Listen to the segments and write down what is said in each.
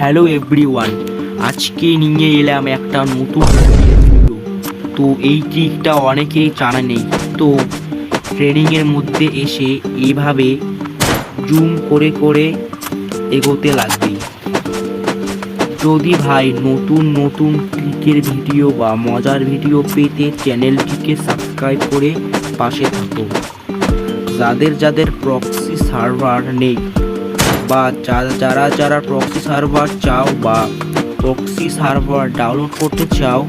Hello everyone, আজকে নিয়ে এলাম একটা নতুন ভিডিও। তো এই ট্রিকটা অনেকেই জানা নেই। তো ট্রেনিংয়ের মধ্যে এসে এইভাবে জুম করে করে এগোতে লাগবে। যদি ভাই নতুন নতুন ট্রিকের ভিডিও বা মজার ভিডিও পেতে চ্যানেলটিকে সাবস্ক্রাইব করে পাশে থাকো। যাদের যাদের প্রক্সি সার্ভার নেই বা যারা প্রক্সি সার্ভার চাও বা প্রক্সি সার্ভার ডাউনলোড করতে চাও,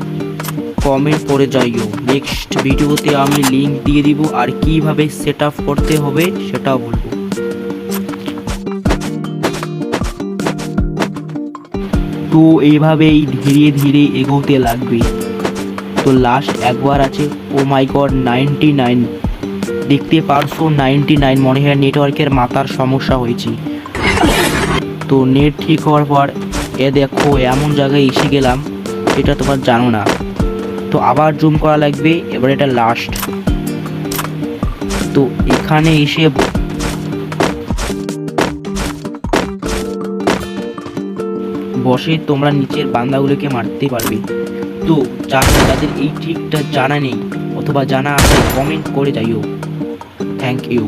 কমেন্ট করে যাইও। নেক্সট ভিডিওতে আমি লিংক দিয়ে দিব আর কিভাবে সেট আপ করতে হবে সেটাও বলবো। তো এইভাবেই ধীরে ধীরে এগোতে লাগবে। তো লাস্ট একবার আছে, ও মাই গড 99 দেখতে পারছো, 99 মনে হয় নেটওয়ার্কের মাথার সমস্যা হয়েছে। তো নেট ঠিক হওয়ার পর দেখো এমন জায়গায় এসে গেলাম, এটা তোমার জানো না। তো আবার জুম করা লাগবে। এবার এটা লাস্ট। তো এখানে এসে বসে তোমরা নিচের বান্দাগুলোকে মারতে পারবে। তো যাদের এই ট্রিকটা জানা নেই অথবা জানা আছে, কমেন্ট করে যাইও। Thank you.